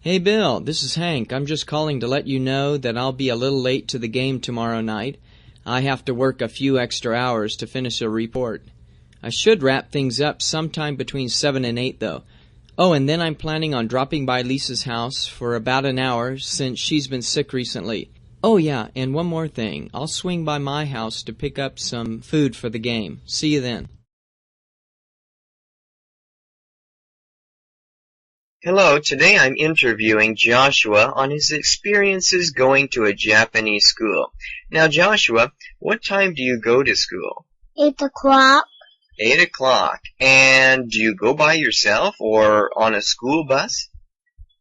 Hey Bill, this is Hank. I'm just calling to let you know that I'll be a little late to the game tomorrow night. I have to work a few extra hours to finish a report. I should wrap things up sometime between 7 and 8 though. Oh, and then I'm planning on dropping by Lisa's house for about an hour since she's been sick recently. Oh yeah, and one more thing. I'll swing by my house to pick up some food for the game. See you then. Hello, today I'm interviewing Joshua on his experiences going to a Japanese school. Now, Joshua, what time do you go to school? 8 o'clock. 8 o'clock. And do you go by yourself or on a school bus?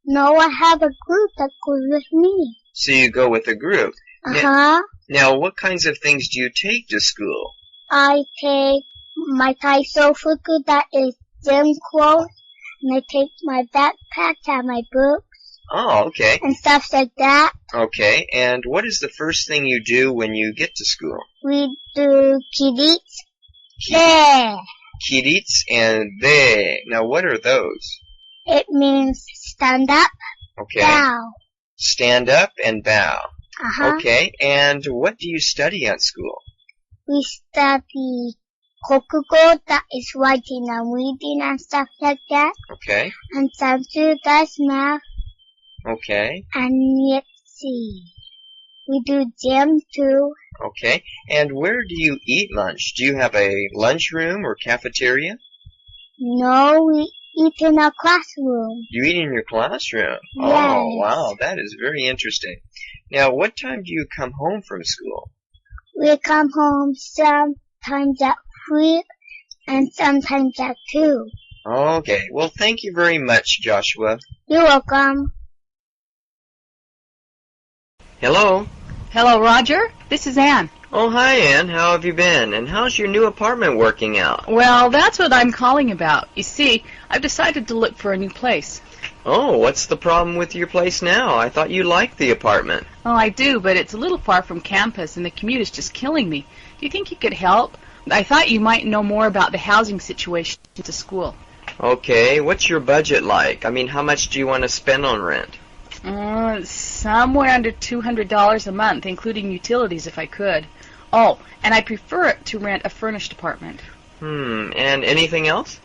No, I have a group that goes with me. So you go with a group. Uh-huh. Now, what kinds of things do you take to school? I take my taisofuku, that is gym clothes, and I take my backpack to have my books. Oh, okay. And stuff like that. Okay, and what is the first thing you do when you get to school? We do kirits. There. Kirits and de. Now, what are those? It means stand up, Okay. bow. Stand up and bow. Uh-huh. Okay, and what do you study at school? We study kokugo, that is writing and reading and stuff like that. Okay, And Sansu does math. okay, And let's see. We do gym too. okay. And where do you eat lunch? Do you have a lunchroom or cafeteria? No, we eat in our classroom. You eat in your classroom? Yes. Oh, wow, that is very interesting. Now, what time do you come home from school? We come home sometimes at 3 and sometimes at 2. Okay, well, thank you very much, Joshua. You're welcome. Hello? Hello, Roger. This is Ann. Oh, hi, Ann. How have you been? And how's your new apartment working out? Well, that's what I'm calling about. You see, I've decided to look for a new place. Oh, what's the problem with your place now? I thought you liked the apartment. Oh, I do, but it's a little far from campus, and the commute is just killing me. Do you think you could help? I thought you might know more about the housing situation at the school. Okay, what's your budget like? I mean, how much do you want to spend on rent? Somewhere under $200 a month, including utilities if I could. Oh, and I prefer it to rent a furnished apartment. And anything else?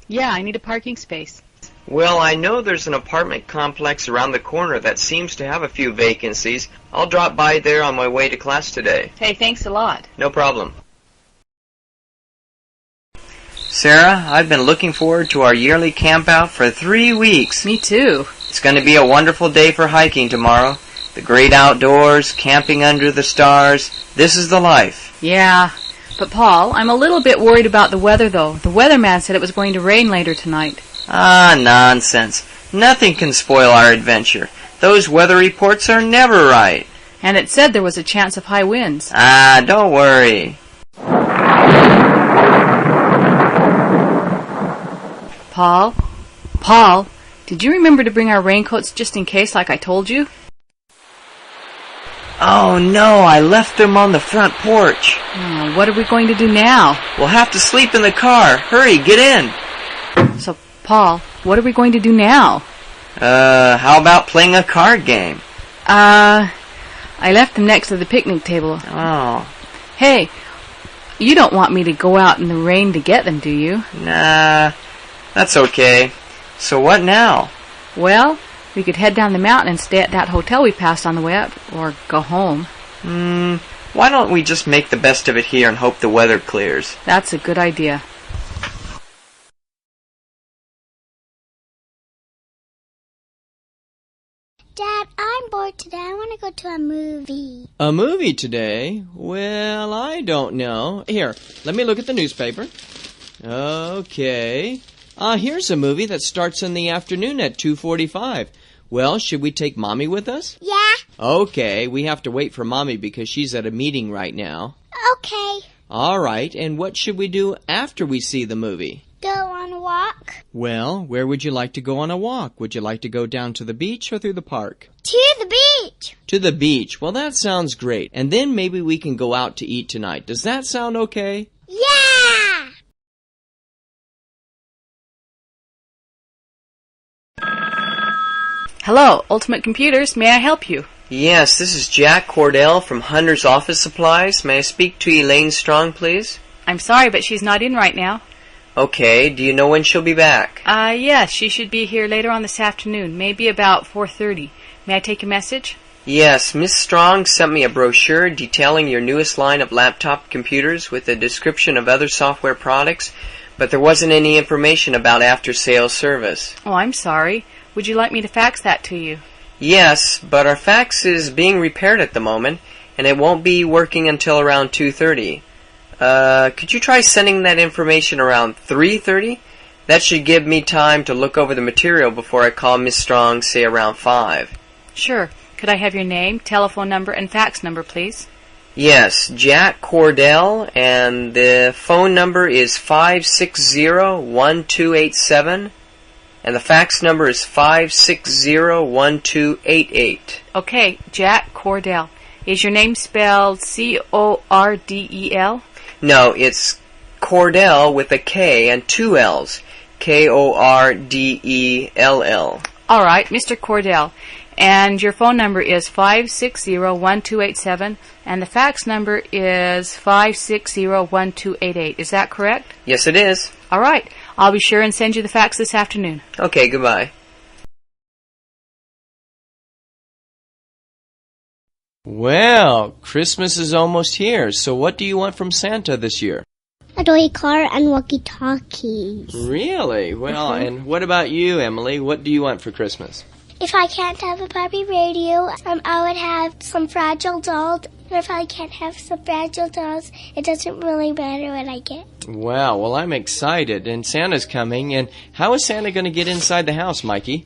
Yeah, I need a parking space. Well, I know there's an apartment complex around the corner that seems to have a few vacancies. I'll drop by there on my way to class today. Hey, thanks a lot. No problem. Sarah, I've been looking forward to our yearly camp out for 3 weeks. Me too. It's going to be a wonderful day for hiking tomorrow. The great outdoors, camping under the stars. This is the life. Yeah, but Paul, I'm a little bit worried about the weather, though. The weatherman said it was going to rain later tonight. Ah, nonsense. Nothing can spoil our adventure. Those weather reports are never right. And it said there was a chance of high winds. Ah, don't worry. Paul, did you remember to bring our raincoats just in case like I told you? Oh no, I left them on the front porch. Oh, what are we going to do now? We'll have to sleep in the car. Hurry, get in. So, Paul, what are we going to do now? How about playing a card game? I left them next to the picnic table. Oh. Hey, you don't want me to go out in the rain to get them, do you? Nah, that's okay. So what now? Well, we could head down the mountain and stay at that hotel we passed on the way up, or go home. Why don't we just make the best of it here and hope the weather clears? That's a good idea. Dad, I'm bored today. I want to go to a movie. A movie today? Well, I don't know. Here, let me look at the newspaper. Okay. Here's a movie that starts in the afternoon at 2:45. Well, should we take Mommy with us? Yeah. Okay, we have to wait for Mommy because she's at a meeting right now. Okay. All right, and what should we do after we see the movie? Go on a walk. Well, where would you like to go on a walk? Would you like to go down to the beach or through the park? To the beach. To the beach. Well, that sounds great. And then maybe we can go out to eat tonight. Does that sound okay? Yeah. Hello, Ultimate Computers. May I help you? Yes, this is Jack Cordell from Hunter's Office Supplies. May I speak to Elaine Strong, please? I'm sorry, but she's not in right now. Okay, do you know when she'll be back? Yes, she should be here later on this afternoon, maybe about 4:30. May I take a message? Yes, Miss Strong sent me a brochure detailing your newest line of laptop computers with a description of other software products, but there wasn't any information about after-sales service. Oh, I'm sorry. Would you like me to fax that to you? Yes, but our fax is being repaired at the moment, and it won't be working until around 2:30. Could you try sending that information around 3:30? That should give me time to look over the material before I call Miss Strong, say around 5. Sure. Could I have your name, telephone number, and fax number, please? Yes, Jack Cordell, and the phone number is 560-1287. And the fax number is 560-1288. Okay, Jack Cordell. Is your name spelled Cordel? No, it's Cordell with a K and 2 L's. Kordell. All right, Mr. Cordell. And your phone number is 560-1287, and the fax number is 560-1288. Is that correct? Yes, it is. All right. I'll be sure and send you the fax this afternoon. Okay, goodbye. Well, Christmas is almost here, so what do you want from Santa this year? A toy car and walkie-talkies. Really? Well, and what about you, Emily? What do you want for Christmas? If I can't have a Barbie radio, I would have some Fragile dolls. And if I can't have some Fragile dolls, it doesn't really matter what I get. Wow, well, I'm excited, and Santa's coming, and how is Santa going to get inside the house, Mikey?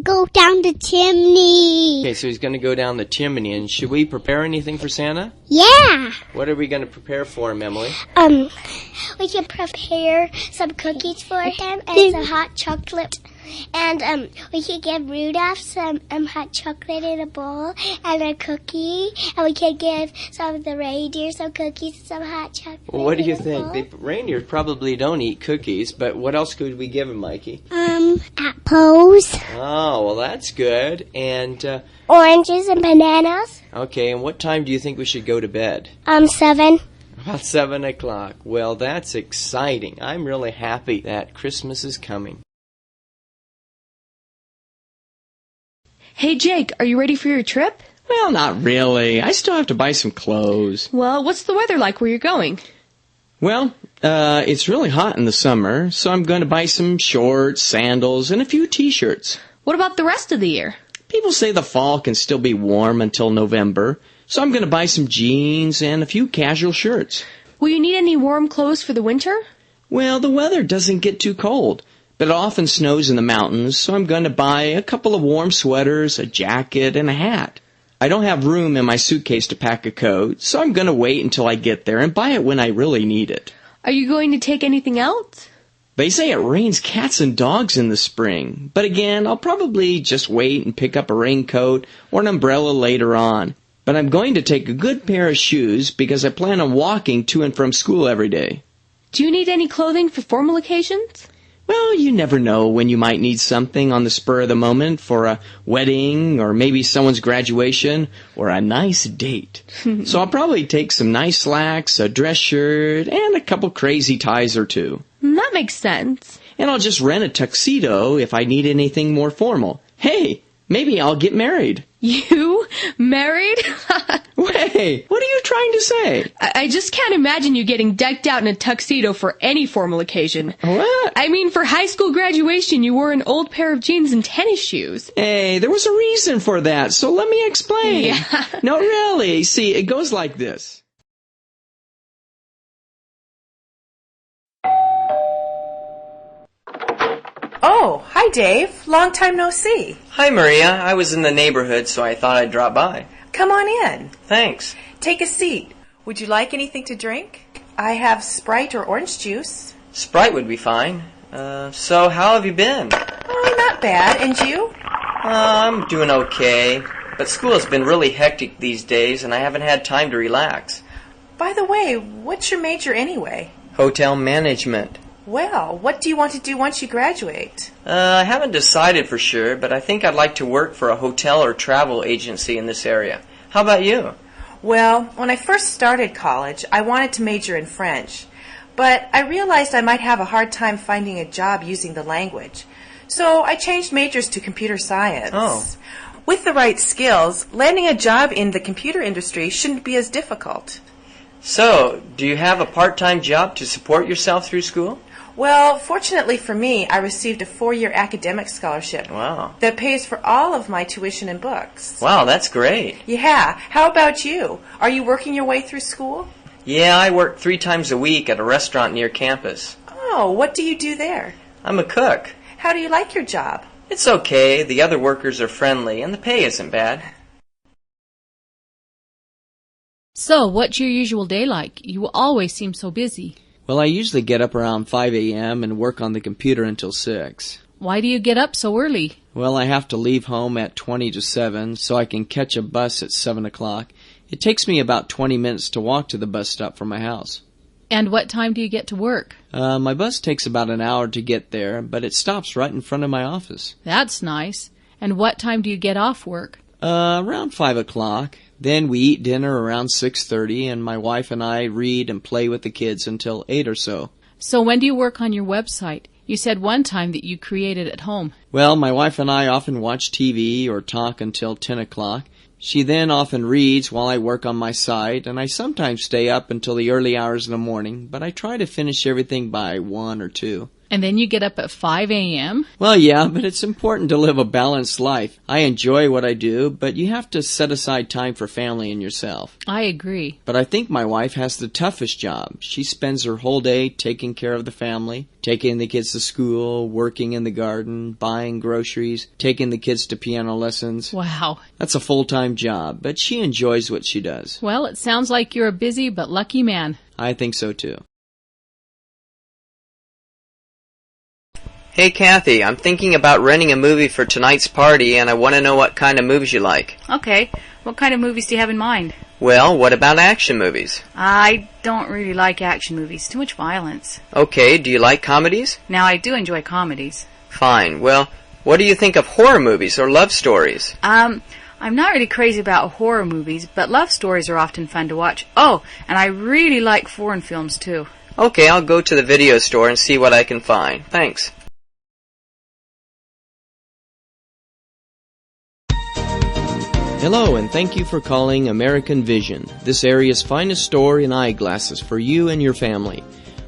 Go down the chimney. Okay, so he's going to go down the chimney, and should we prepare anything for Santa? Yeah. What are we going to prepare for him, Emily? We can prepare some cookies for him and some hot chocolate. And we can give Rudolph some hot chocolate in a bowl and a cookie. And we can give some of the reindeer some cookies and some hot chocolate. Well, what do you think? The reindeers probably don't eat cookies, but what else could we give him, Mikey? Apples. Oh, well, that's good. And, Oranges and bananas. okay, and what time do you think we should go to bed? 7. About 7 o'clock. Well, that's exciting. I'm really happy that Christmas is coming. Hey, Jake, are you ready for your trip? Well, not really. I still have to buy some clothes. Well, what's the weather like where you're going? Well, it's really hot in the summer, so I'm going to buy some shorts, sandals, and a few t-shirts. What about the rest of the year? People say the fall can still be warm until November, so I'm going to buy some jeans and a few casual shirts. Will you need any warm clothes for the winter? Well, the weather doesn't get too cold, but it often snows in the mountains, so I'm going to buy a couple of warm sweaters, a jacket, and a hat. I don't have room in my suitcase to pack a coat, so I'm going to wait until I get there and buy it when I really need it. Are you going to take anything else? They say it rains cats and dogs in the spring, but again, I'll probably just wait and pick up a raincoat or an umbrella later on. But I'm going to take a good pair of shoes because I plan on walking to and from school every day. Do you need any clothing for formal occasions? Well, you never know when you might need something on the spur of the moment for a wedding or maybe someone's graduation or a nice date. So I'll probably take some nice slacks, a dress shirt, and a couple crazy ties or two. That makes sense. And I'll just rent a tuxedo if I need anything more formal. Hey, maybe I'll get married. You? Married? Hey, what are you trying to say? I just can't imagine you getting decked out in a tuxedo for any formal occasion. What? I mean, for high school graduation, you wore an old pair of jeans and tennis shoes. Hey, there was a reason for that, so let me explain. Yeah. No, really. See, it goes like this. Oh, hi Dave. Long time no see. Hi, Maria. I was in the neighborhood, so I thought I'd drop by. Come on in. Thanks. Take a seat. Would you like anything to drink? I have Sprite or orange juice. Sprite would be fine. So how have you been? Oh, not bad. And you? I'm doing okay. But school has been really hectic these days, and I haven't had time to relax. By the way, what's your major anyway? Hotel management. Well, what do you want to do once you graduate? I haven't decided for sure, but I think I'd like to work for a hotel or travel agency in this area. How about you? Well, when I first started college, I wanted to major in French, but I realized I might have a hard time finding a job using the language. So I changed majors to computer science. Oh. With the right skills, landing a job in the computer industry shouldn't be as difficult. So, do you have a part-time job to support yourself through school? Well, fortunately for me, I received a 4-year academic scholarship. Wow. That pays for all of my tuition and books. Wow, that's great. Yeah. How about you? Are you working your way through school? Yeah, I work 3 times a week at a restaurant near campus. Oh, what do you do there? I'm a cook. How do you like your job? It's okay. The other workers are friendly, and the pay isn't bad. So, what's your usual day like? You always seem so busy. Well, I usually get up around 5 a.m. and work on the computer until 6. Why do you get up so early? Well, I have to leave home at 20 to 7 so I can catch a bus at 7 o'clock. It takes me about 20 minutes to walk to the bus stop from my house. And what time do you get to work? My bus takes about an hour to get there, but it stops right in front of my office. That's nice. And what time do you get off work? Around 5 o'clock. Then we eat dinner around 6:30, and my wife and I read and play with the kids until 8 or so. So when do you work on your website? You said one time that you create it at home. Well, my wife and I often watch TV or talk until 10 o'clock. She then often reads while I work on my site, and I sometimes stay up until the early hours of the morning, but I try to finish everything by 1 or 2. And then you get up at 5 a.m.? Well, yeah, but it's important to live a balanced life. I enjoy what I do, but you have to set aside time for family and yourself. I agree. But I think my wife has the toughest job. She spends her whole day taking care of the family, taking the kids to school, working in the garden, buying groceries, taking the kids to piano lessons. Wow. That's a full-time job, but she enjoys what she does. Well, it sounds like you're a busy but lucky man. I think so, too. Hey, Kathy, I'm thinking about renting a movie for tonight's party, and I want to know what kind of movies you like. Okay. What kind of movies do you have in mind? Well, what about action movies? I don't really like action movies. Too much violence. Okay, do you like comedies? Now, I do enjoy comedies. Fine. Well, what do you think of horror movies or love stories? I'm not really crazy about horror movies, but love stories are often fun to watch. Oh, and I really like foreign films, too. Okay, I'll go to the video store and see what I can find. Thanks. Hello, and thank you for calling American Vision, this area's finest store in eyeglasses for you and your family.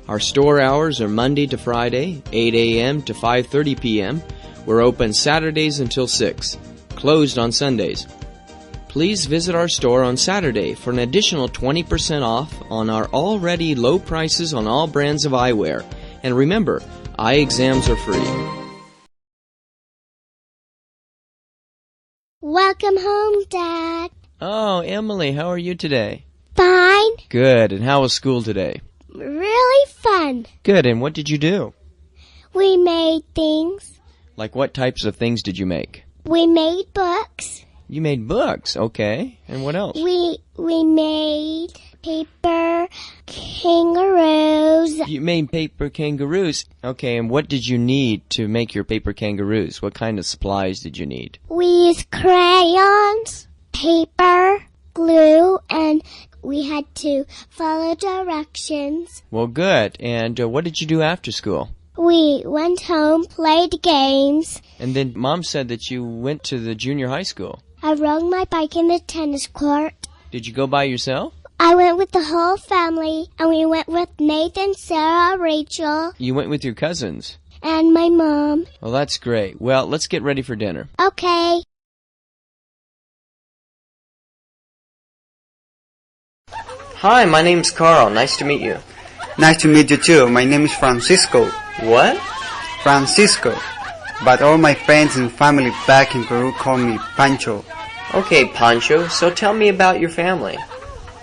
Our store hours are Monday to Friday, 8 a.m. to 5:30 p.m. We're open Saturdays until 6, closed on Sundays. Please visit our store on Saturday for an additional 20% off on our already low prices on all brands of eyewear. And remember, eye exams are free. Welcome home, Dad. Oh, Emily, how are you today? Fine. Good, and how was school today? Really fun. Good, and what did you do? We made things. Like what types of things did you make? We made books. You made books, okay. And what else? We made paper kangaroos. You made paper kangaroos. Okay, and what did you need to make your paper kangaroos? What kind of supplies did you need? We used crayons, paper, glue, and we had to follow directions. Well, good. And what did you do after school? We went home, played games. And then Mom said that you went to the junior high school. I rode my bike in the tennis court. Did you go by yourself? I went with the whole family, and we went with Nathan, Sarah, Rachel. You went with your cousins. And my mom. Well, that's great. Well, let's get ready for dinner. Okay. Hi, my name's Carl. Nice to meet you. Nice to meet you too. My name is Francisco. What? Francisco. But all my friends and family back in Peru call me Pancho. Okay, Pancho, so tell me about your family.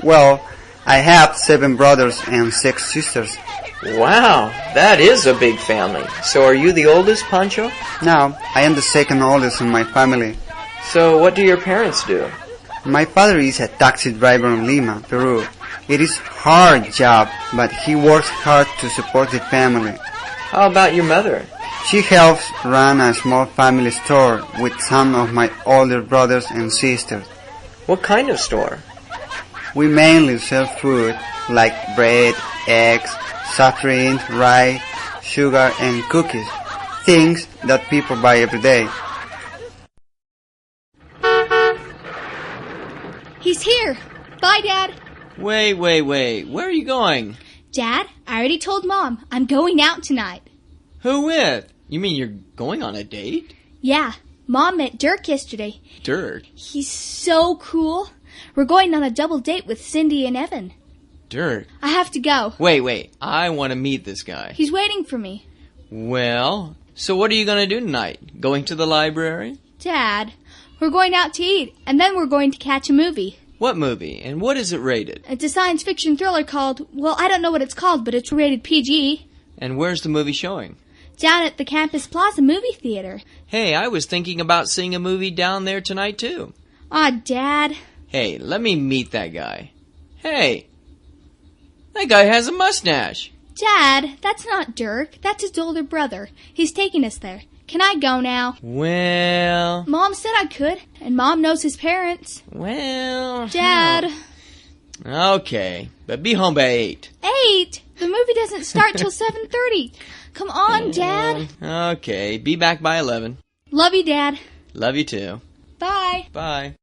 Well, I have 7 brothers and 6 sisters. Wow, that is a big family. So are you the oldest, Pancho? Now, I am the second oldest in my family. So what do your parents do? My father is a taxi driver in Lima, Peru. It is a hard job, but he works hard to support the family. How about your mother? She helps run a small family store with some of my older brothers and sisters. What kind of store? We mainly sell food like bread, eggs, soft drinks, rice, sugar, and cookies. Things that people buy every day. He's here. Bye, Dad. Wait. Where are you going? Dad, I already told Mom. I'm going out tonight. Who with? You mean you're going on a date? Yeah. Mom met Dirk yesterday. Dirk? He's so cool. We're going on a double date with Cindy and Evan. Dirk? I have to go. Wait. I want to meet this guy. He's waiting for me. Well, so what are you going to do tonight? Going to the library? Dad, we're going out to eat, and then we're going to catch a movie. What movie? And what is it rated? It's a science fiction thriller called, well, I don't know what it's called, but it's rated PG. And where's the movie showing? Down at the Campus Plaza movie theater. Hey, I was thinking about seeing a movie down there tonight, too. Aw, Dad. Hey, let me meet that guy. Hey, that guy has a mustache. Dad, that's not Dirk. That's his older brother. He's taking us there. Can I go now? Well... Mom said I could, and Mom knows his parents. Well... Dad... Okay, but be home by 8. 8? The movie doesn't start till 7:30. Come on, Dad. Okay, be back by 11. Love you, Dad. Love you too. Bye. Bye.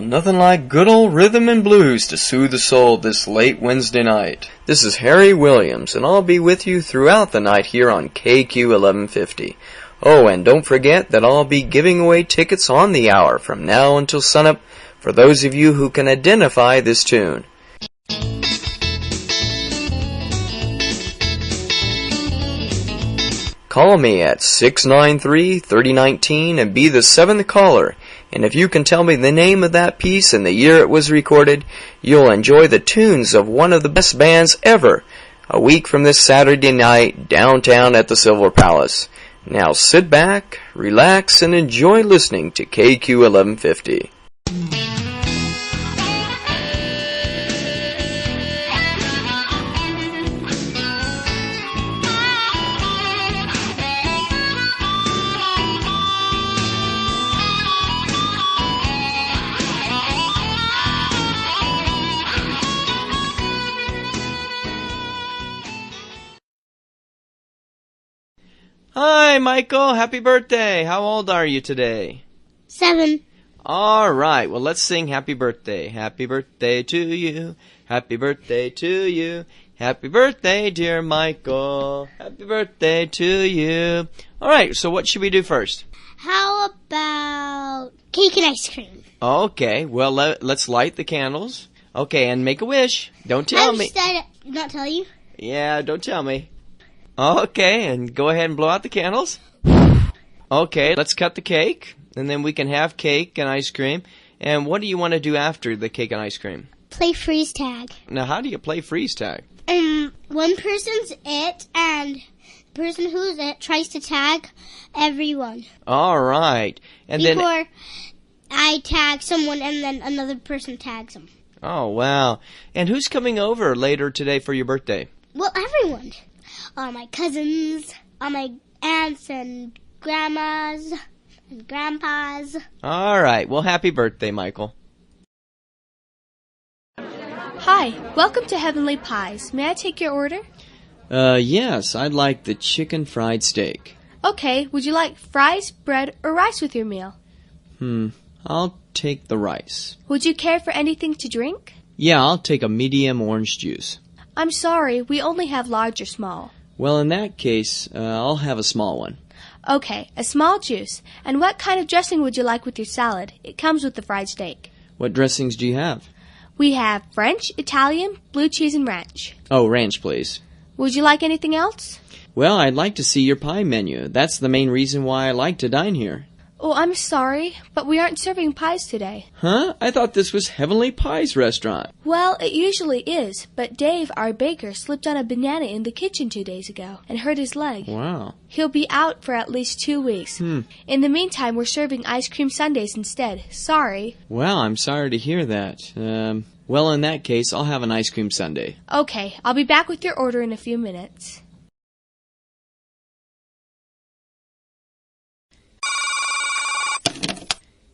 Nothing like good old rhythm and blues to soothe the soul this late Wednesday night. This is Harry Williams, and I'll be with you throughout the night here on KQ 1150. Oh, and don't forget that I'll be giving away tickets on the hour from now until sunup for those of you who can identify this tune. Call me at 693-3019 and be the 7th caller. And if you can tell me the name of that piece and the year it was recorded, you'll enjoy the tunes of one of the best bands ever, a week from this Saturday night downtown at the Silver Palace. Now sit back, relax, and enjoy listening to KQ 1150. Hi, Michael. Happy birthday. How old are you today? 7. All right. Well, let's sing Happy Birthday. Happy birthday to you. Happy birthday to you. Happy birthday, dear Michael. Happy birthday to you. All right. So what should we do first? How about cake and ice cream? Okay. Well, let's light the candles. Okay, and make a wish. Don't tell me. Not tell you? Yeah, don't tell me. Okay, and go ahead and blow out the candles. Okay, let's cut the cake, and then we can have cake and ice cream. And what do you want to do after the cake and ice cream? Play freeze tag. Now, how do you play freeze tag? One person's it, and the person who's it tries to tag everyone. All right. And Before I tag someone, and then another person tags them. Oh, wow. And who's coming over later today for your birthday? Well, everyone. All my cousins, all my aunts and grandmas and grandpas. All right. Well, happy birthday, Michael. Hi, welcome to Heavenly Pies. May I take your order? Yes, I'd like the chicken fried steak. Okay, would you like fries, bread, or rice with your meal? I'll take the rice. Would you care for anything to drink? Yeah, I'll take a medium orange juice. I'm sorry, we only have large or small. Well, in that case, I'll have a small one. Okay, a small juice. And what kind of dressing would you like with your salad? It comes with the fried steak. What dressings do you have? We have French, Italian, blue cheese, and ranch. Oh, ranch, please. Would you like anything else? Well, I'd like to see your pie menu. That's the main reason why I like to dine here. Oh, I'm sorry, but we aren't serving pies today. Huh? I thought this was Heavenly Pie's restaurant. Well, it usually is, but Dave, our baker, slipped on a banana in the kitchen 2 days ago and hurt his leg. Wow. He'll be out for at least 2 weeks. In the meantime, we're serving ice cream sundaes instead. Sorry. Well, I'm sorry to hear that. Well, in that case, I'll have an ice cream sundae. Okay, I'll be back with your order in a few minutes.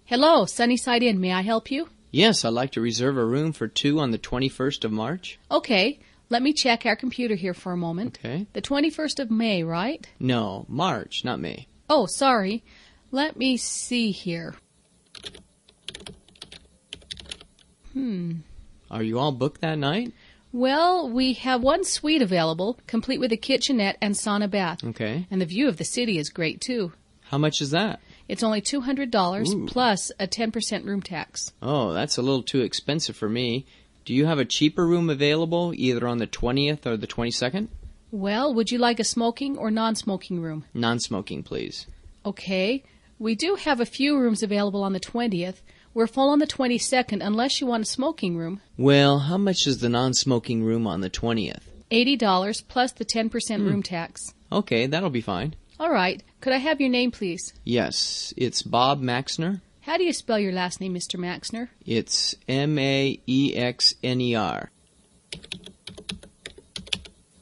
Hello, Sunnyside Inn. May I help you? Yes, I'd like to reserve a room for 2 on the 21st of March. Okay, let me check our computer here for a moment. Okay. The 21st of May, right? No, March, not May. Oh, sorry. Let me see here. Are you all booked that night? Well, we have one suite available, complete with a kitchenette and sauna bath. Okay. And the view of the city is great, too. How much is that? It's only $200 Ooh. plus a 10% room tax. Oh, that's a little too expensive for me. Do you have a cheaper room available, either on the 20th or the 22nd? Well, would you like a smoking or non-smoking room? Non-smoking, please. Okay. We do have a few rooms available on the 20th. We're full on the 22nd unless you want a smoking room. Well, how much is the non-smoking room on the 20th? $80 plus the 10% room tax. Okay, that'll be fine. All right. Could I have your name, please? Yes, it's Bob Maxner. How do you spell your last name, Mr. Maxner? It's Maxner.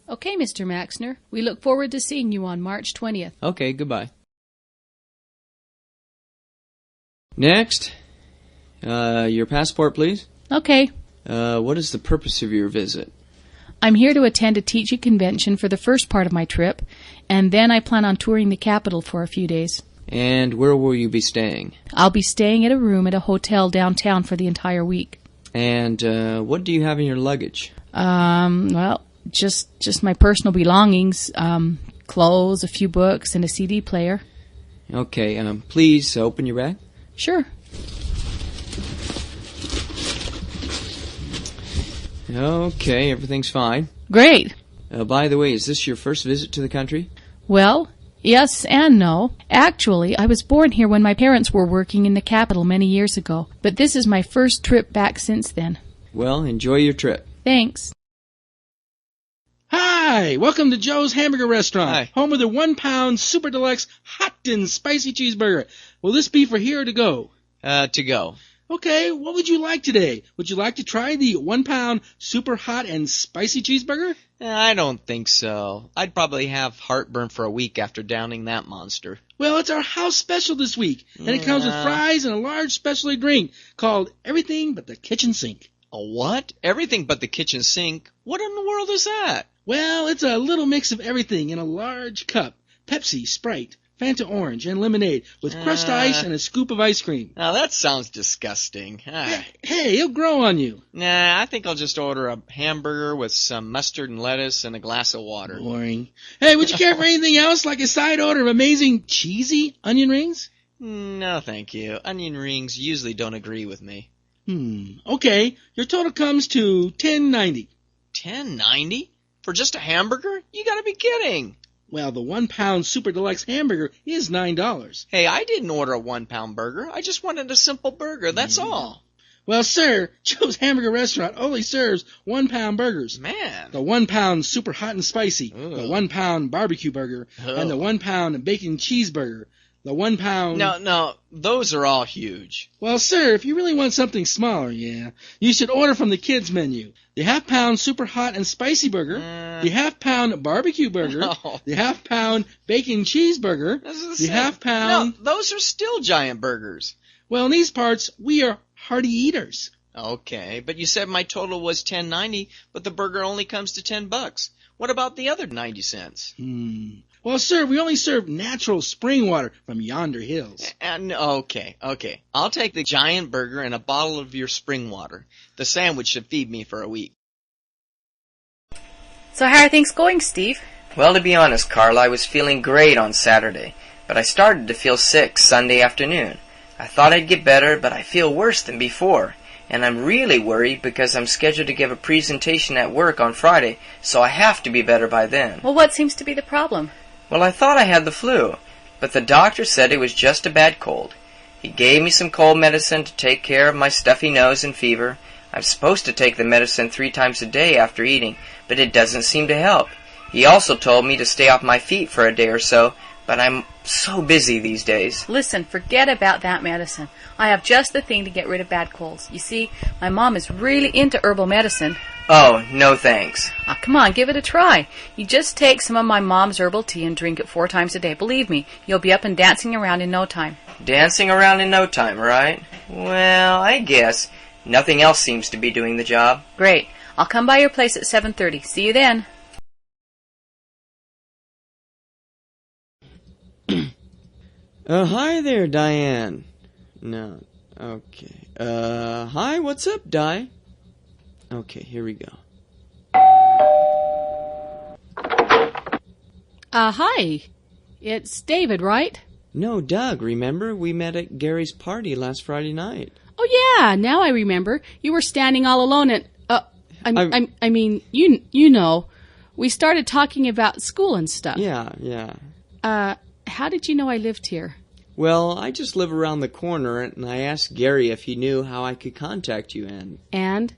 Okay, Mr. Maxner. We look forward to seeing you on March 20th. Okay, goodbye. Next, your passport, please. Okay. What is the purpose of your visit? I'm here to attend a teaching convention for the first part of my trip, and then I plan on touring the capital for a few days. And where will you be staying? I'll be staying at a room at a hotel downtown for the entire week. And what do you have in your luggage? Well, just my personal belongings, clothes, a few books, and a CD player. Okay, please open your bag. Sure. Okay, everything's fine. Great. By the way, is this your first visit to the country? Well, yes and no. Actually, I was born here when my parents were working in the capital many years ago, but this is my first trip back since then. Well, enjoy your trip. Thanks. Hi, welcome to Joe's Hamburger Restaurant, Hi. home of the 1 pound super deluxe hot and spicy cheeseburger. Will this be for here or to go? To go. Okay, what would you like today? Would you like to try the 1 pound super hot and spicy cheeseburger? I don't think so. I'd probably have heartburn for a week after downing that monster. Well, it's our house special this week, and it comes with fries and a large specialty drink called Everything But the Kitchen Sink. A what? Everything but the kitchen sink? What in the world is that? Well, it's a little mix of everything in a large cup. Pepsi, Sprite, Fanta Orange, and lemonade with crushed ice and a scoop of ice cream. Now that sounds disgusting. Hey, it'll grow on you. Nah, I think I'll just order a hamburger with some mustard and lettuce and a glass of water. Boring. Hey, would you care for anything else, like a side order of amazing cheesy onion rings? No, thank you. Onion rings usually don't agree with me. Okay, your total comes to $10.90. $10.90? For just a hamburger? You gotta be kidding. Well, the 1 pound super deluxe hamburger is $9. Hey, I didn't order a 1 pound burger. I just wanted a simple burger, that's all. Well, sir, Joe's Hamburger Restaurant only serves 1 pound burgers. Man. The 1 pound super hot and spicy, Ugh. the 1 pound barbecue burger, and the 1 pound bacon cheeseburger. The 1 pound... No, those are all huge. Well, sir, if you really want something smaller, you should order from the kids' menu. The half-pound super hot and spicy burger, the half-pound barbecue burger, No. the half-pound bacon cheeseburger, the half-pound... No, those are still giant burgers. Well, in these parts, we are hearty eaters. Okay, but you said my total was $10.90, but the burger only comes to $10. What about the other 90 cents? Well, sir, we only serve natural spring water from yonder hills. Okay. I'll take the giant burger and a bottle of your spring water. The sandwich should feed me for a week. So how are things going, Steve? Well, to be honest, Carl, I was feeling great on Saturday, but I started to feel sick Sunday afternoon. I thought I'd get better, but I feel worse than before. And I'm really worried because I'm scheduled to give a presentation at work on Friday, so I have to be better by then. Well, what seems to be the problem? Well, I thought I had the flu, but the doctor said it was just a bad cold. He gave me some cold medicine to take care of my stuffy nose and fever. I'm supposed to take the medicine 3 times a day after eating, but it doesn't seem to help. He also told me to stay off my feet for a day or so, but I'm so busy these days. Listen, forget about that medicine. I have just the thing to get rid of bad colds. You see, my mom is really into herbal medicine. Oh, no thanks. Come on, give it a try. You just take some of my mom's herbal tea and drink it 4 times a day. Believe me, you'll be up and dancing around in no time. Dancing around in no time, right? Well, I guess. Nothing else seems to be doing the job. Great. I'll come by your place at 7:30. See you then. Hi there, Diane. No. Okay. Hi, what's up, Di? Okay, here we go. Hi. It's David, right? No, Doug, remember? We met at Gary's party last Friday night. Oh, yeah, now I remember. You were standing all alone at... I mean, you know. We started talking about school and stuff. Yeah. How did you know I lived here? Well, I just live around the corner, and I asked Gary if he knew how I could contact you, And?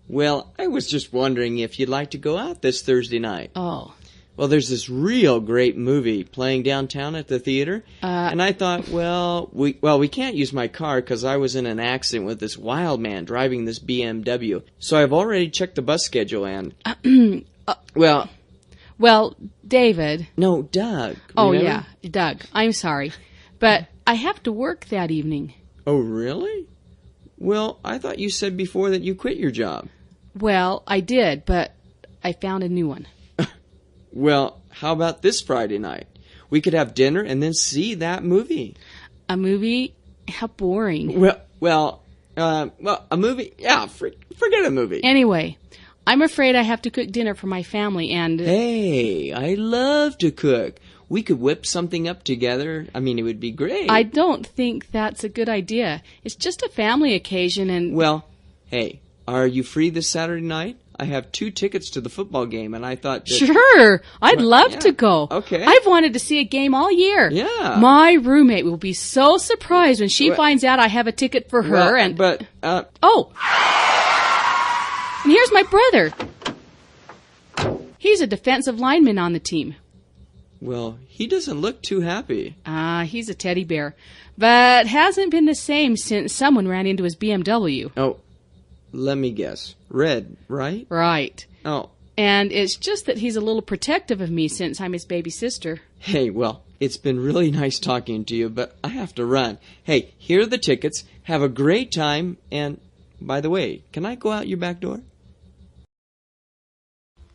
Well, I was just wondering if you'd like to go out this Thursday night. Oh. Well, there's this real great movie playing downtown at the theater, and I thought, we can't use my car because I was in an accident with this wild man driving this BMW. So I've already checked the bus schedule and... Well, David... No, Doug. Oh, remember? yeah, Doug. I'm sorry. But I have to work that evening. Oh, really? Well, I thought you said before that you quit your job. Well, I did, but I found a new one. Well, how about this Friday night? We could have dinner and then see that movie. A movie? How boring. Well, a movie? Yeah, forget a movie. Anyway, I'm afraid I have to cook dinner for my family and... Hey, I love to cook. We could whip something up together. I mean, it would be great. I don't think that's a good idea. It's just a family occasion and... Well, hey, are you free this Saturday night? I have 2 tickets to the football game, and I thought that... Sure, I'd love to go. Okay. I've wanted to see a game all year. Yeah. My roommate will be so surprised when she finds out I have a ticket for her and... But, Oh! And here's my brother. He's a defensive lineman on the team. Well, he doesn't look too happy. He's a teddy bear. But hasn't been the same since someone ran into his BMW. Oh, let me guess. Red, right? Right. Oh. And it's just that he's a little protective of me since I'm his baby sister. Hey, well, it's been really nice talking to you, but I have to run. Hey, here are the tickets. Have a great time. And, by the way, can I go out your back door?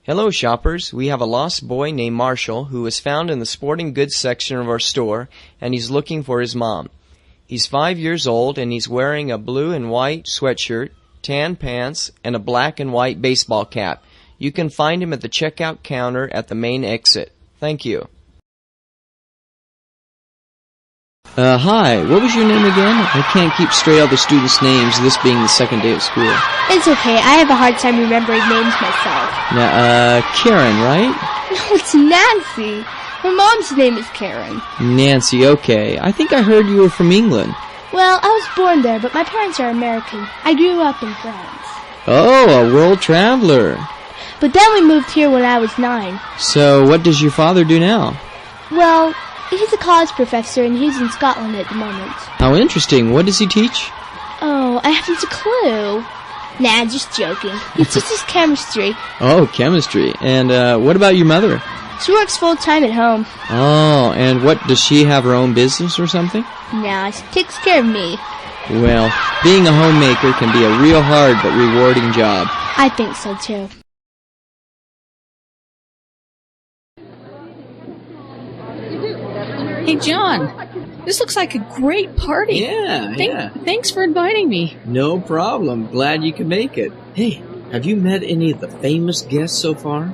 Hello, shoppers. We have a lost boy named Marshall who was found in the sporting goods section of our store, and he's looking for his mom. He's 5 years old, and he's wearing a blue and white sweatshirt, tan pants, and a black and white baseball cap. You can find him at the checkout counter at the main exit. Thank you. Hi, what was your name again? I can't keep straight all the students' names, this being the second day of school. It's okay. I have a hard time remembering names myself. Now, Karen, right? No, it's Nancy. My mom's name is Karen. Nancy, okay. I think I heard you were from England. Well, I was born there, but my parents are American. I grew up in France. Oh, a world traveler. But then we moved here when I was 9. So, what does your father do now? Well, he's a college professor and he's in Scotland at the moment. How interesting. What does he teach? Oh, I haven't a clue. Nah, just joking. He teaches chemistry. Oh, chemistry. And what about your mother? She works full-time at home. Oh, and what, does she have her own business or something? Nah, she takes care of me. Well, being a homemaker can be a real hard but rewarding job. I think so, too. Hey, John. This looks like a great party. Yeah. Thanks for inviting me. No problem. Glad you could make it. Hey, have you met any of the famous guests so far?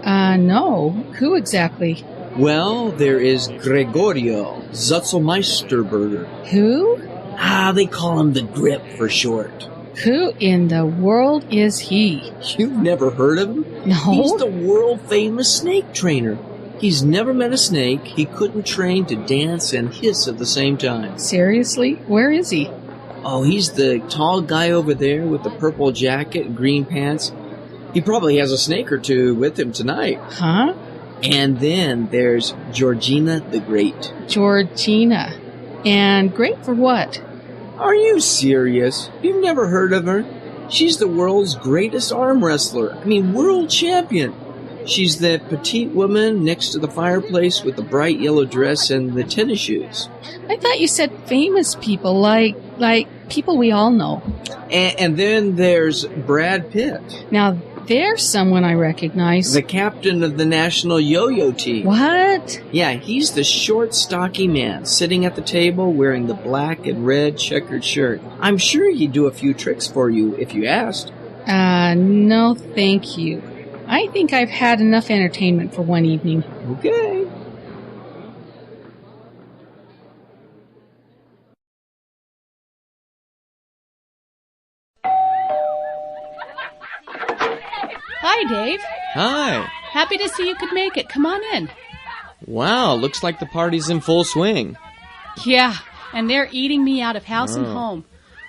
No. Who exactly? Well, there is Gregorio Zutzelmeisterberger. Who? They call him the Grip for short. Who in the world is he? You've never heard of him? No. He's the world-famous snake trainer. He's never met a snake he couldn't train to dance and hiss at the same time. Seriously? Where is he? Oh, he's the tall guy over there with the purple jacket and green pants. He probably has a snake or two with him tonight. Huh? And then there's Georgina the Great. Georgina. And great for what? Are you serious? You've never heard of her? She's the world's greatest arm wrestler. I mean, world champion. She's the petite woman next to the fireplace with the bright yellow dress and the tennis shoes. I thought you said famous people, like people we all know. And then there's Brad Pitt. Now, there's someone I recognize. The captain of the national yo-yo team. What? Yeah, he's the short, stocky man sitting at the table wearing the black and red checkered shirt. I'm sure he'd do a few tricks for you if you asked. No thank you. I think I've had enough entertainment for one evening. Okay. Hi, Dave. Hi. Happy to see you could make it. Come on in. Wow, looks like the party's in full swing. Yeah, and they're eating me out of house and home.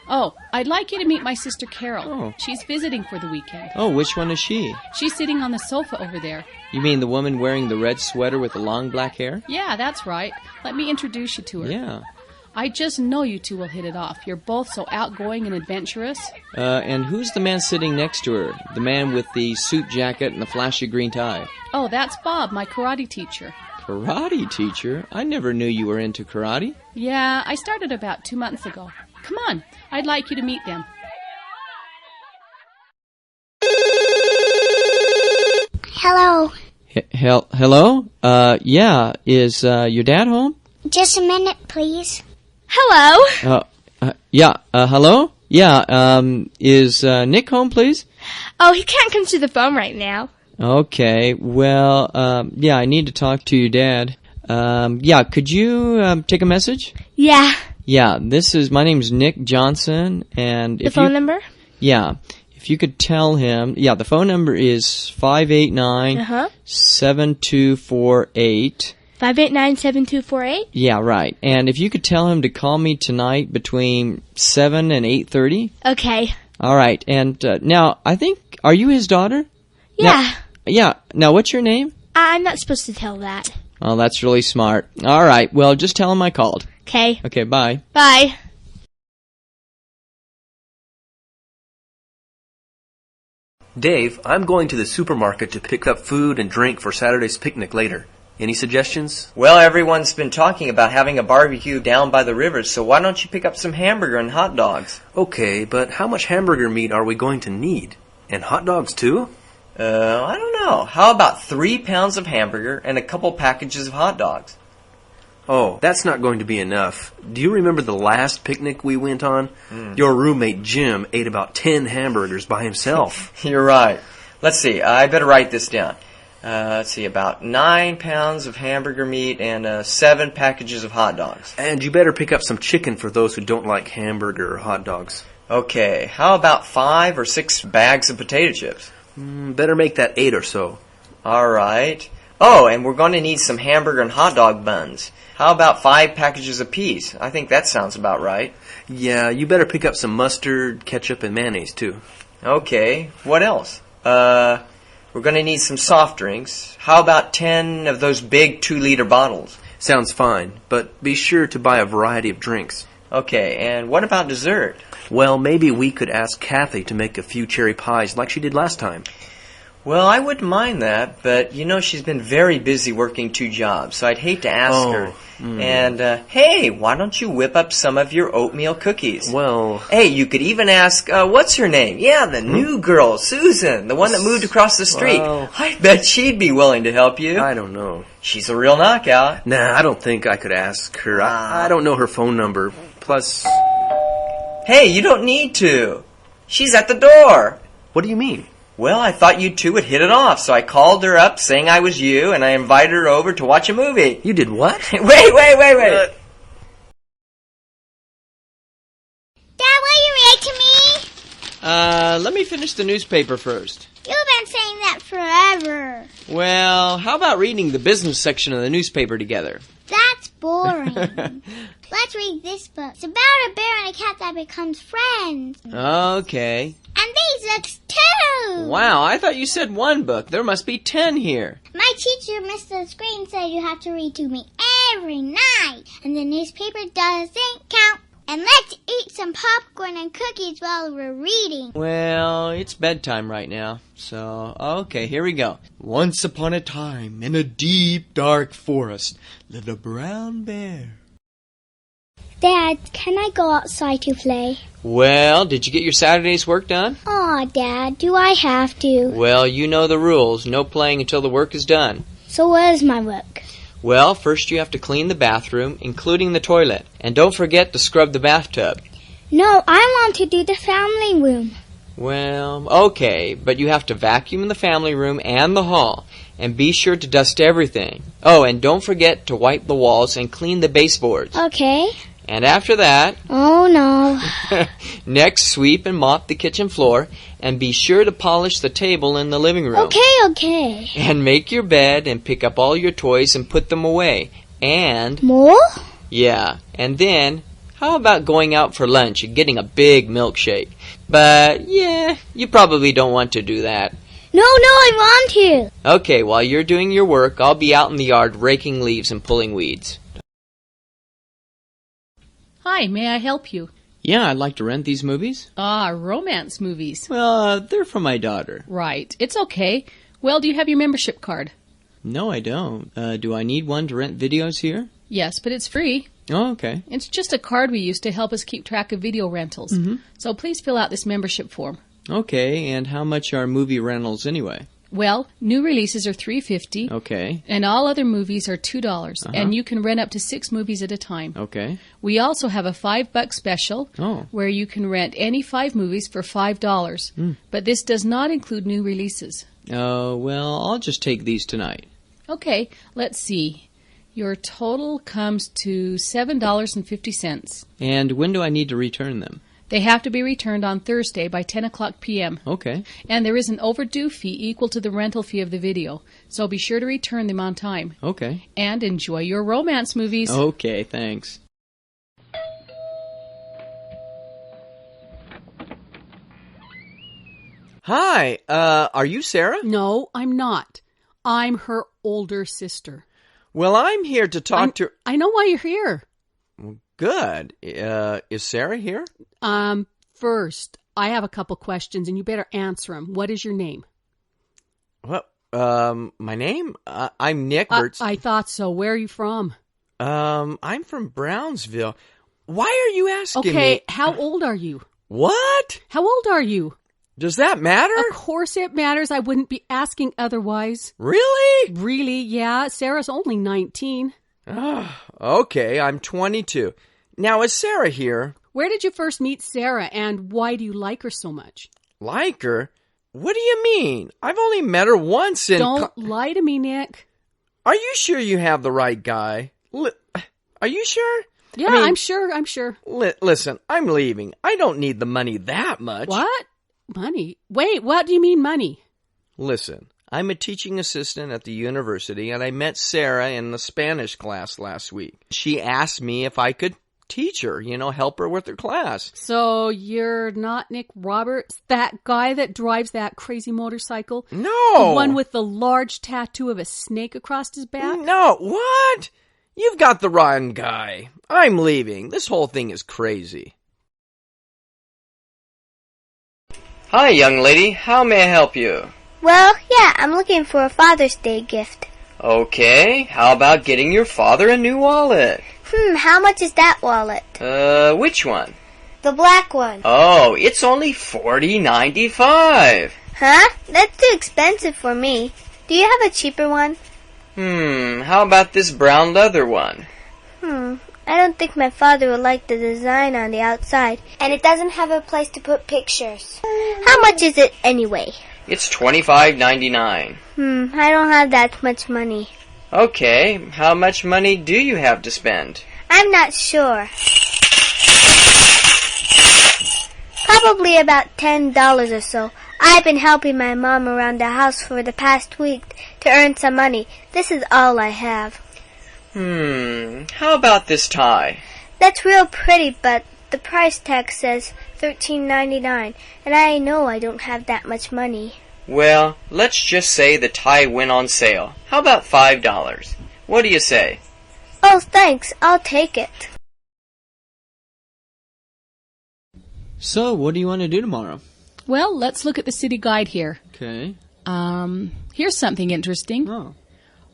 Oh, I'd like you to meet my sister Carol. Oh. She's visiting for the weekend. Oh, which one is she? She's sitting on the sofa over there. You mean the woman wearing the red sweater with the long black hair? Yeah, that's right. Let me introduce you to her. Yeah. I just know you two will hit it off. You're both so outgoing and adventurous. And who's the man sitting next to her? The man with the suit jacket and the flashy green tie? Oh, that's Bob, my karate teacher. Karate teacher? I never knew you were into karate. Yeah, I started about 2 months ago. Come on, I'd like you to meet them. Hello. Hello? Yeah, is your dad home? Just a minute, please. Hello. Hello? Yeah, is Nick home, please? Oh, he can't come to the phone right now. Okay, well, I need to talk to your dad. Could you take a message? Yeah. Yeah, my name's Nick Johnson, and The phone number? Yeah, if you could tell him, the phone number is 589-7248. 589-7248? Yeah, right. And if you could tell him to call me tonight between 7 and 8:30. Okay. All right, and now, are you his daughter? Yeah. Now, what's your name? I'm not supposed to tell that. Oh, that's really smart. All right, well, just tell him I called. Okay. Okay, bye. Bye. Dave, I'm going to the supermarket to pick up food and drink for Saturday's picnic later. Any suggestions? Well, everyone's been talking about having a barbecue down by the river, so why don't you pick up some hamburger and hot dogs? Okay, but how much hamburger meat are we going to need? And hot dogs too? I don't know. How about 3 pounds of hamburger and a couple packages of hot dogs? Oh, that's not going to be enough. Do you remember the last picnic we went on? Your roommate Jim ate about 10 hamburgers by himself. You're right. Let's see. I better write this down. About 9 pounds of hamburger meat and 7 packages of hot dogs. And you better pick up some chicken for those who don't like hamburger or hot dogs. Okay, how about 5 or 6 bags of potato chips? Better make that 8 or so. All right. Oh, and we're going to need some hamburger and hot dog buns. How about 5 packages apiece? I think that sounds about right. Yeah, you better pick up some mustard, ketchup, and mayonnaise, too. Okay, what else? We're going to need some soft drinks. How about 10 of those big 2-liter bottles? Sounds fine, but be sure to buy a variety of drinks. Okay, and what about dessert? Well, maybe we could ask Kathy to make a few cherry pies like she did last time. Well, I wouldn't mind that, but she's been very busy working 2 jobs, so I'd hate to ask her. And, hey, why don't you whip up some of your oatmeal cookies? Well... Hey, you could even ask, what's her name? Yeah, the new girl, Susan, the one that moved across the street. Well, I bet she'd be willing to help you. I don't know. She's a real knockout. Nah, I don't think I could ask her. I don't know her phone number. Plus... Hey, you don't need to. She's at the door. What do you mean? Well, I thought you two would hit it off, so I called her up saying I was you, and I invited her over to watch a movie. You did what? Wait. Dad, will you read to me? Let me finish the newspaper first. You've been saying that forever. Well, how about reading the business section of the newspaper together? That's boring. Let's read this book. It's about a bear and a cat that becomes friends. Okay. And these books too! Wow, I thought you said one book. There must be 10 here. My teacher, Mr. Screen, said you have to read to me every night. And the newspaper doesn't count. And let's eat some popcorn and cookies while we're reading. Well, it's bedtime right now. So, okay, here we go. Once upon a time, in a deep, dark forest, lived a brown bear. Dad, can I go outside to play? Well, did you get your Saturday's work done? Aw, Dad, do I have to? Well, you know the rules. No playing until the work is done. So what is my work? Well, first you have to clean the bathroom, including the toilet. And don't forget to scrub the bathtub. No, I want to do the family room. Well, okay, but you have to vacuum the family room and the hall. And be sure to dust everything. Oh, and don't forget to wipe the walls and clean the baseboards. Okay. And after that... Oh, no. Next, sweep and mop the kitchen floor. And be sure to polish the table in the living room. Okay. And make your bed and pick up all your toys and put them away. And... More? Yeah. And then, how about going out for lunch and getting a big milkshake? But, yeah, you probably don't want to do that. No, I want to. Okay, while you're doing your work, I'll be out in the yard raking leaves and pulling weeds. Hi, may I help you? Yeah, I'd like to rent these movies. Ah, romance movies. Well, they're for my daughter. Right. It's okay. Well, do you have your membership card? No, I don't. Do I need one to rent videos here? Yes, but it's free. Oh, okay. It's just a card we use to help us keep track of video rentals. Mm-hmm. So please fill out this membership form. Okay, and how much are movie rentals anyway? Well, new releases are $3.50. Okay. And all other movies are $2. And you can rent up to 6 movies at a time. Okay. We also have a $5 special where you can rent any 5 movies for $5. But this does not include new releases. Oh, well, I'll just take these tonight. Okay, let's see. Your total comes to $7.50. And when do I need to return them? They have to be returned on Thursday by 10 o'clock p.m. Okay. And there is an overdue fee equal to the rental fee of the video. So be sure to return them on time. Okay. And enjoy your romance movies. Okay, thanks. Hi, are you Sarah? No, I'm not. I'm her older sister. Well, I'm here to talk to... I know why you're here. Good. Is Sarah here? First, I have a couple questions, and you better answer them. What is your name? What? My name? I'm Nick. I thought so. Where are you from? I'm from Brownsville. Why are you asking me? Okay, how old are you? What? How old are you? Does that matter? Of course it matters. I wouldn't be asking otherwise. Really? Really, yeah. Sarah's only 19. Okay, I'm 22. Now, is Sarah here? Where did you first meet Sarah, and why do you like her so much? Like her? What do you mean? I've only met her once in... Don't lie to me, Nick. Are you sure you have the right guy? Are you sure? Yeah, I'm sure. Listen, I'm leaving. I don't need the money that much. What? Money? Wait, what do you mean money? Listen, I'm a teaching assistant at the university, and I met Sarah in the Spanish class last week. She asked me if I could teach her, help her with her class. So you're not Nick Roberts, that guy that drives that crazy motorcycle? No! The one with the large tattoo of a snake across his back? No, what? You've got the wrong guy. I'm leaving. This whole thing is crazy. Hi, young lady. How may I help you? Well, yeah, I'm looking for a Father's Day gift. Okay, how about getting your father a new wallet? How much is that wallet? Which one? The black one. Oh, it's only $40.95. Huh? That's too expensive for me. Do you have a cheaper one? How about this brown leather one? I don't think my father would like the design on the outside, and it doesn't have a place to put pictures. How much is it anyway? It's $25.99. I don't have that much money. Okay, how much money do you have to spend? I'm not sure. Probably about $10 or so. I've been helping my mom around the house for the past week to earn some money. This is all I have. How about this tie? That's real pretty, but the price tag says $13.99, and I know I don't have that much money. Well, let's just say the tie went on sale. How about $5? What do you say? Oh, thanks. I'll take it. So, what do you want to do tomorrow? Well, let's look at the city guide here. Okay. Here's something interesting. Oh.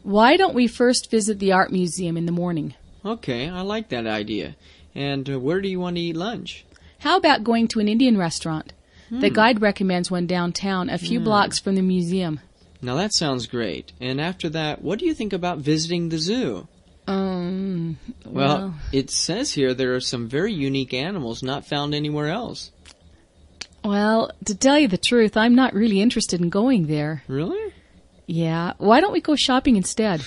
Why don't we first visit the art museum in the morning? Okay, I like that idea. And where do you want to eat lunch? How about going to an Indian restaurant? The guide recommends one downtown, a few blocks from the museum. Now that sounds great. And after that, what do you think about visiting the zoo? Well, it says here there are some very unique animals not found anywhere else. Well, to tell you the truth, I'm not really interested in going there. Really? Yeah. Why don't we go shopping instead?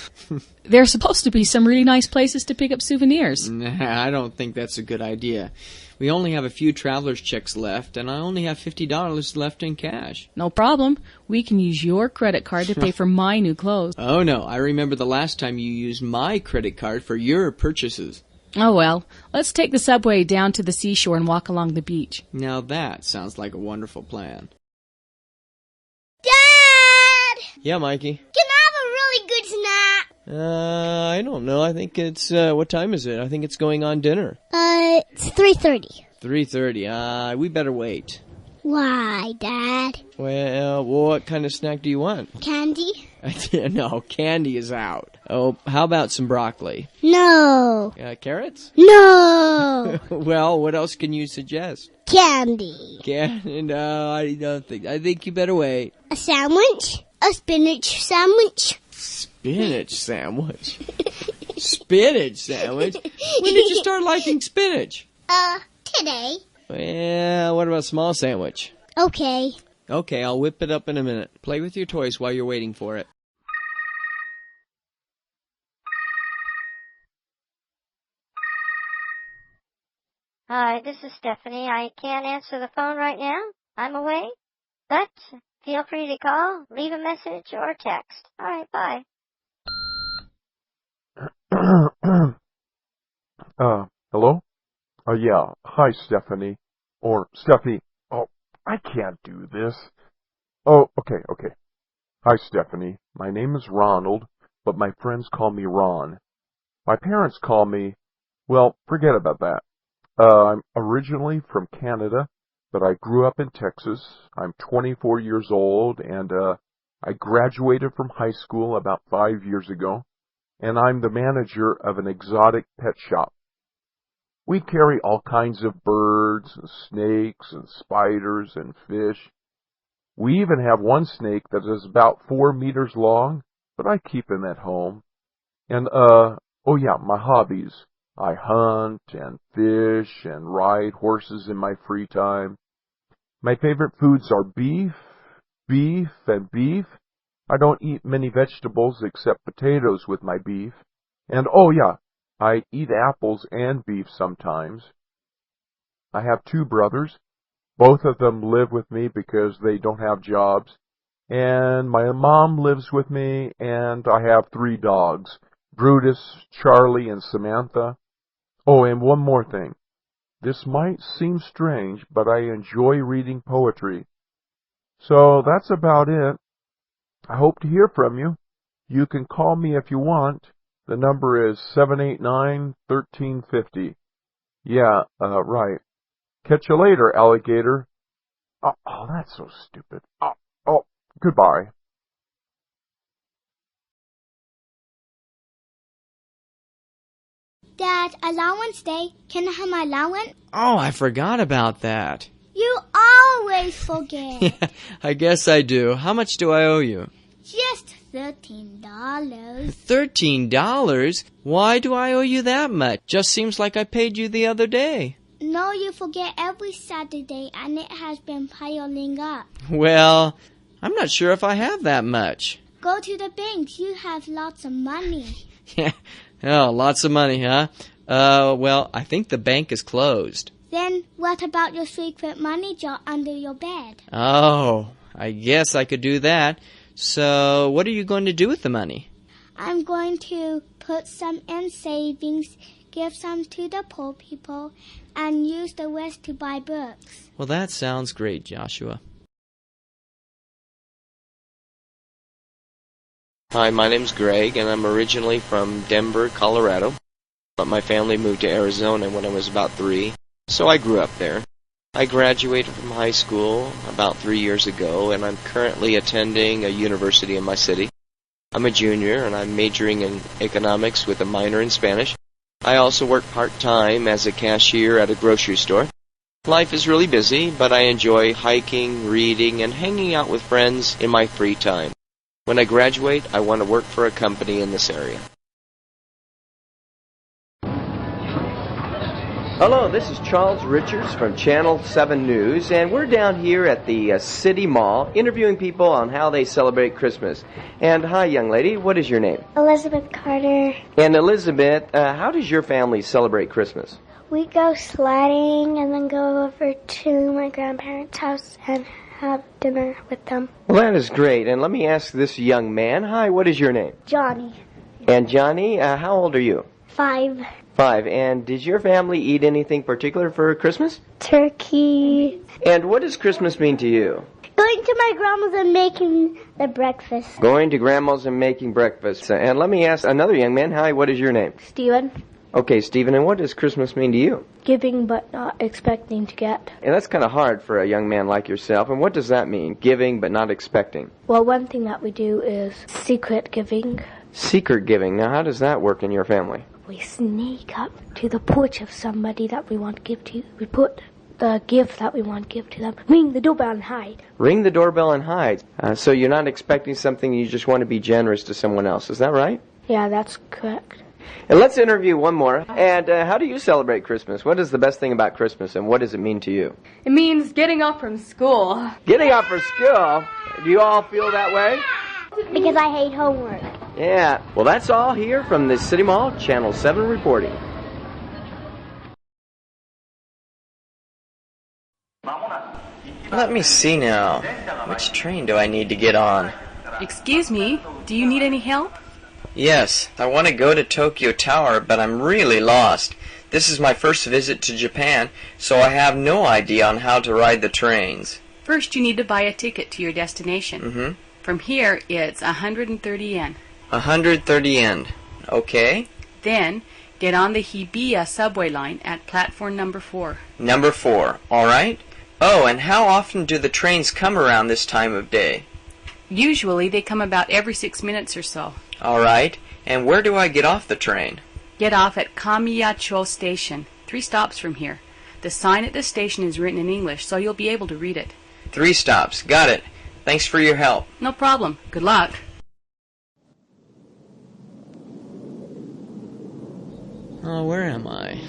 There's supposed to be some really nice places to pick up souvenirs. Nah, I don't think that's a good idea. We only have a few traveler's checks left, and I only have $50 left in cash. No problem. We can use your credit card to pay for my new clothes. Oh, no. I remember the last time you used my credit card for your purchases. Oh, well. Let's take the subway down to the seashore and walk along the beach. Now that sounds like a wonderful plan. Dad! Yeah, Mikey? Can I have a really good snack? I don't know. I think it's, what time is it? I think it's going on dinner. It's 3:30. 3:30. We better wait. Why, Dad? Well, what kind of snack do you want? Candy? No, candy is out. Oh, how about some broccoli? No. Carrots? No. Well, what else can you suggest? Candy. No, I don't think. I think you better wait. A sandwich? A spinach sandwich? Spinach sandwich? Spinach sandwich? When did you start liking spinach? Today. Well, what about a small sandwich? Okay. Okay, I'll whip it up in a minute. Play with your toys while you're waiting for it. Hi, this is Stephanie. I can't answer the phone right now. I'm away. But feel free to call, leave a message, or text. All right, bye. Hello? Yeah. Hi, Stephanie. Or, Stephanie. Oh, I can't do this. Oh, okay. Hi, Stephanie. My name is Ronald, but my friends call me Ron. My parents call me, well, forget about that. I'm originally from Canada, but I grew up in Texas. I'm 24 years old, and I graduated from high school about 5 years ago, and I'm the manager of an exotic pet shop. We carry all kinds of birds and snakes and spiders and fish. We even have one snake that is about 4 meters long, but I keep him at home. And, oh yeah, my hobbies. I hunt and fish and ride horses in my free time. My favorite foods are beef. I don't eat many vegetables except potatoes with my beef. And, oh yeah, I eat apples and beef sometimes. I have 2 brothers. Both of them live with me because they don't have jobs. And my mom lives with me, and I have 3 dogs, Brutus, Charlie, and Samantha. Oh, and one more thing. This might seem strange, but I enjoy reading poetry. So that's about it. I hope to hear from you. You can call me if you want. The number is 789-1350. Yeah, right. Catch you later, alligator. Oh, that's so stupid. Oh, goodbye. Dad, allowance day. Can I have my allowance? Oh, I forgot about that. You always forget. Yeah, I guess I do. How much do I owe you? Just $13. $13? Why do I owe you that much? Just seems like I paid you the other day. No, you forget every Saturday, and it has been piling up. Well, I'm not sure if I have that much. Go to the bank. You have lots of money. Yeah. Oh, lots of money, huh? Well, I think the bank is closed. Then what about your secret money jar under your bed? Oh, I guess I could do that. So, what are you going to do with the money? I'm going to put some in savings, give some to the poor people, and use the rest to buy books. Well, that sounds great, Joshua. Hi, my name's Greg, and I'm originally from Denver, Colorado. But my family moved to Arizona when I was about 3, so I grew up there. I graduated from high school about 3 years ago, and I'm currently attending a university in my city. I'm a junior, and I'm majoring in economics with a minor in Spanish. I also work part-time as a cashier at a grocery store. Life is really busy, but I enjoy hiking, reading, and hanging out with friends in my free time. When I graduate, I want to work for a company in this area. Hello, this is Charles Richards from Channel 7 News, and we're down here at the City Mall interviewing people on how they celebrate Christmas. And hi, young lady, what is your name? Elizabeth Carter. And Elizabeth, how does your family celebrate Christmas? We go sledding and then go over to my grandparents' house and have dinner with them. Well, that is great. And let me ask this young man, hi, what is your name? Johnny. And Johnny, how old are you? 5. 5. And did your family eat anything particular for Christmas? Turkey. And what does Christmas mean to you? Going to my grandma's and making the breakfast. Going to grandma's and making breakfast. And let me ask another young man, hi, what is your name? Steven. Okay, Stephen, and what does Christmas mean to you? Giving but not expecting to get. And that's kind of hard for a young man like yourself. And what does that mean, giving but not expecting? Well, one thing that we do is secret giving. Secret giving. Now, how does that work in your family? We sneak up to the porch of somebody that we want to give to. We put the gift that we want to give to them. Ring the doorbell and hide. Ring the doorbell and hide. So you're not expecting something, you just want to be generous to someone else. Is that right? Yeah, that's correct. And let's interview one more. And how do you celebrate Christmas? What is the best thing about Christmas, and what does it mean to you? It means getting off from school. Getting off for school? Do you all feel that way? Because I hate homework. Yeah. Well, that's all here from the City Mall, Channel 7 reporting. Let me see now. Which train do I need to get on? Excuse me, do you need any help? Yes, I want to go to Tokyo Tower, but I'm really lost. This is my first visit to Japan, so I have no idea on how to ride the trains. First, you need to buy a ticket to your destination. From here, it's 130 yen. 130 yen. Okay. Then, get on the Hibiya subway line at platform number 4. Number 4. All right. Oh, and how often do the trains come around this time of day? Usually, they come about every 6 minutes or so. All right. And where do I get off the train? Get off at Kamiyacho Station, 3 stops from here. The sign at the station is written in English, so you'll be able to read it. 3 stops. Got it. Thanks for your help. No problem. Good luck. Oh, where am I?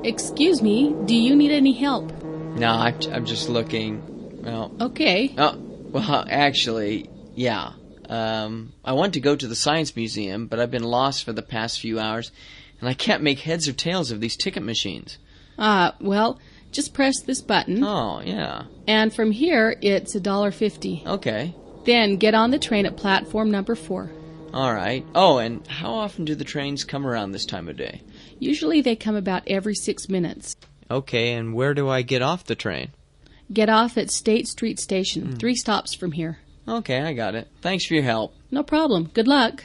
Excuse me, do you need any help? No, I'm just looking. Well. Okay. Oh, well, actually, yeah. I want to go to the Science Museum, but I've been lost for the past few hours, and I can't make heads or tails of these ticket machines. Well, just press this button. Oh, yeah. And from here, it's $1.50. Okay. Then get on the train at platform number 4. All right. Oh, and how often do the trains come around this time of day? Usually they come about every 6 minutes. Okay, and where do I get off the train? Get off at State Street Station, 3 stops from here. Okay, I got it. Thanks for your help. No problem. Good luck.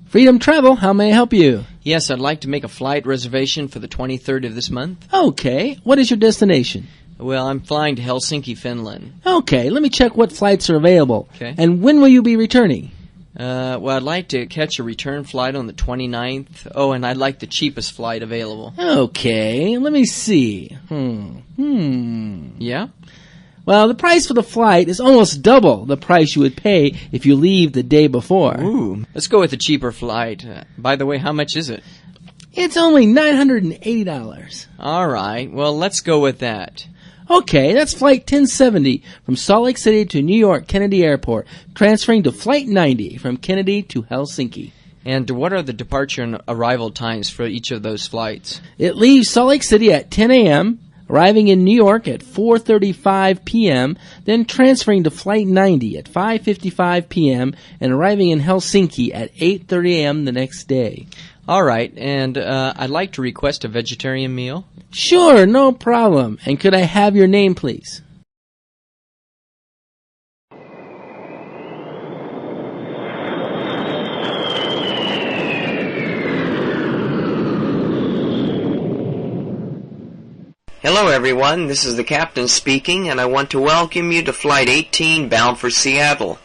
Freedom Travel, how may I help you? Yes, I'd like to make a flight reservation for the 23rd of this month. Okay. What is your destination? Well, I'm flying to Helsinki, Finland. Okay, let me check what flights are available. Okay. And when will you be returning? Well, I'd like to catch a return flight on the 29th. Oh, and I'd like the cheapest flight available. Okay, let me see. Yeah? Well, the price for the flight is almost double the price you would pay if you leave the day before. Ooh, let's go with the cheaper flight. By the way, how much is it? It's only $980. All right, well, let's go with that. Okay, that's Flight 1070 from Salt Lake City to New York Kennedy Airport, transferring to Flight 90 from Kennedy to Helsinki. And what are the departure and arrival times for each of those flights? It leaves Salt Lake City at 10 a.m., arriving in New York at 4:35 p.m., then transferring to Flight 90 at 5:55 p.m., and arriving in Helsinki at 8:30 a.m. the next day. All right, and I'd like to request a vegetarian meal. Sure, no problem. And could I have your name, please? Hello everyone, this is the captain speaking, and I want to welcome you to Flight 18 bound for Seattle.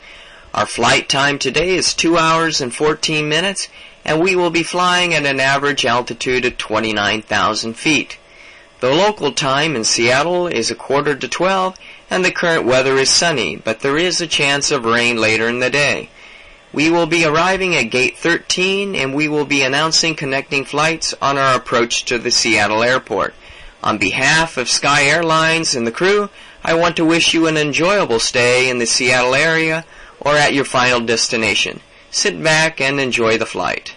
Our flight time today is 2 hours and 14 minutes, and we will be flying at an average altitude of 29,000 feet. The local time in Seattle is 11:45, and the current weather is sunny, but there is a chance of rain later in the day. We will be arriving at Gate 13, and we will be announcing connecting flights on our approach to the Seattle airport. On behalf of Sky Airlines and the crew, I want to wish you an enjoyable stay in the Seattle area or at your final destination. Sit back and enjoy the flight.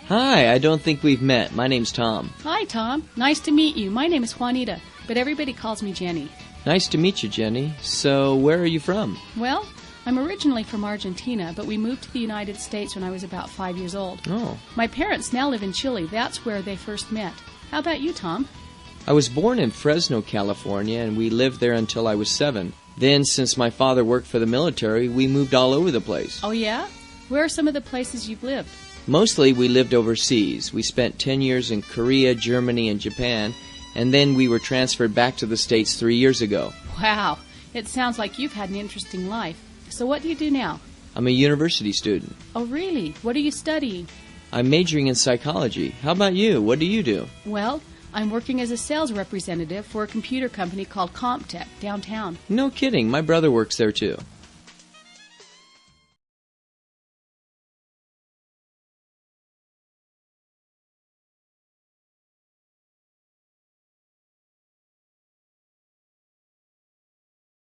Hi, I don't think we've met. My name's Tom. Hi, Tom. Nice to meet you. My name is Juanita, but everybody calls me Jenny. Nice to meet you, Jenny. So, where are you from? Well, I'm originally from Argentina, but we moved to the United States when I was about 5 years old. Oh. My parents now live in Chile. That's where they first met. How about you, Tom? I was born in Fresno, California, and we lived there until I was 7. Then, since my father worked for the military, we moved all over the place. Oh, yeah? Where are some of the places you've lived? Mostly we lived overseas. We spent 10 years in Korea, Germany, and Japan, and then we were transferred back to the States 3 years ago. Wow. It sounds like you've had an interesting life. So what do you do now? I'm a university student. Oh, really? What are you studying? I'm majoring in psychology. How about you? What do you do? Well, I'm working as a sales representative for a computer company called CompTech downtown. No kidding. My brother works there too.